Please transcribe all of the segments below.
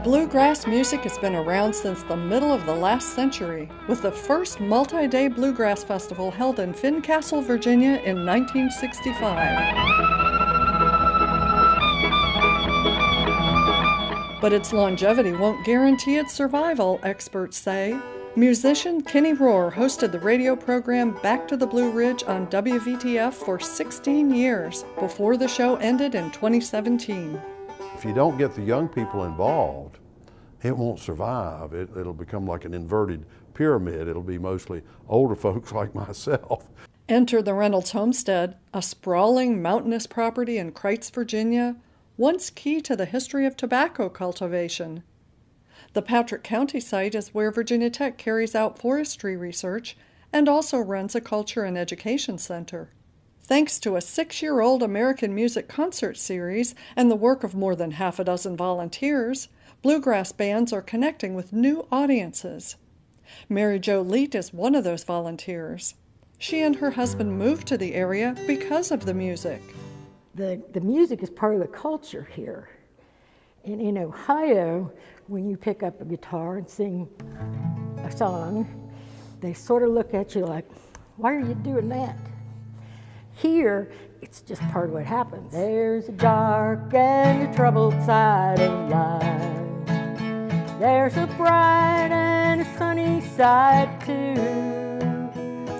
Bluegrass music has been around since the middle of the last century, with the first multi-day bluegrass festival held in Fincastle, Virginia in 1965. But its longevity won't guarantee its survival, experts say. Musician Kinney Rorrer hosted the radio program Back to the Blue Ridge on WVTF for 16 years before the show ended in 2017. If you don't get the young people involved, it won't survive. It'll become like an inverted pyramid. It'll be mostly older folks like myself. Enter the Reynolds Homestead, a sprawling mountainous property in Kreitz, Virginia, once key to the history of tobacco cultivation. The Patrick County site is where Virginia Tech carries out forestry research and also runs a culture and education center. Thanks to a 6-year-old American music concert series and the work of more than half a dozen volunteers, bluegrass bands are connecting with new audiences. Mary Jo Leet is one of those volunteers. She and her husband moved to the area because of the music. The music is part of the culture here. And in Ohio, when you pick up a guitar and sing a song, they sort of look at you like, why are you doing that? Here, it's just part of what happens. There's a dark and a troubled side of life. There's a bright and a sunny side too.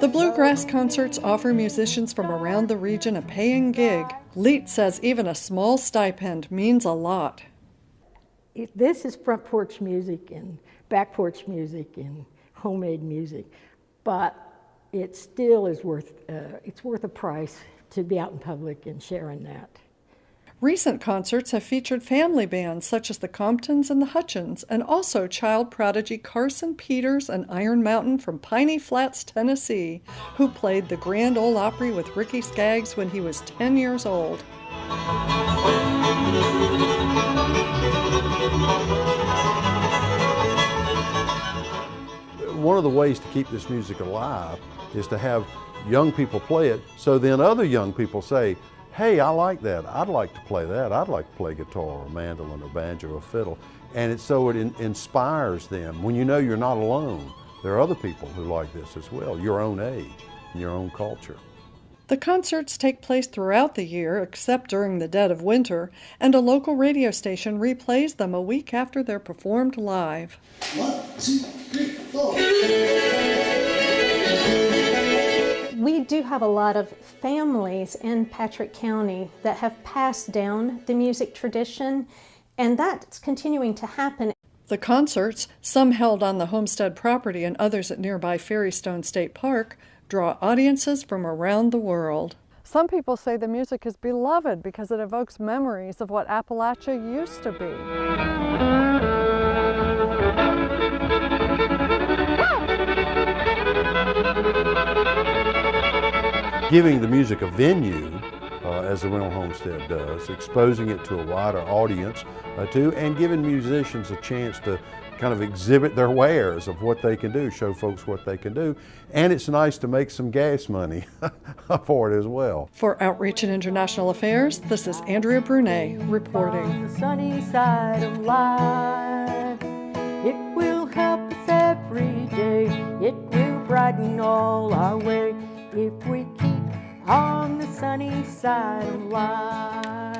The bluegrass concerts offer musicians from around the region a paying gig. Leet says even a small stipend means a lot. This is front porch music and back porch music and homemade music, but it still is worth a price to be out in public and sharing that. Recent concerts have featured family bands such as the Comptons and the Hutchins, and also child prodigy Carson Peters and Iron Mountain from Piney Flats, Tennessee, who played the Grand Ole Opry with Ricky Skaggs when he was 10 years old. One of the ways to keep this music alive is to have young people play it, so then other young people say, hey, I like that, I'd like to play that, I'd like to play guitar or mandolin or banjo or fiddle. And it inspires them. When you know you're not alone, there are other people who like this as well, your own age and your own culture. The concerts take place throughout the year, except during the dead of winter, and a local radio station replays them a week after they're performed live. 1, 2, 3, 4. We do have a lot of families in Patrick County that have passed down the music tradition, and that's continuing to happen. The concerts, some held on the homestead property and others at nearby Ferrystone State Park, draw audiences from around the world. Some people say the music is beloved because it evokes memories of what Appalachia used to be. Giving the music a venue, as the Reynolds Homestead does, exposing it to a wider audience too, and giving musicians a chance to kind of exhibit their wares of what they can do, show folks what they can do. And it's nice to make some gas money for it as well. For Outreach and International Affairs, this is Andrea Brunet reporting. On the sunny side of life, it will help us every day. It will brighten all our way if we keep on the sunny side of life.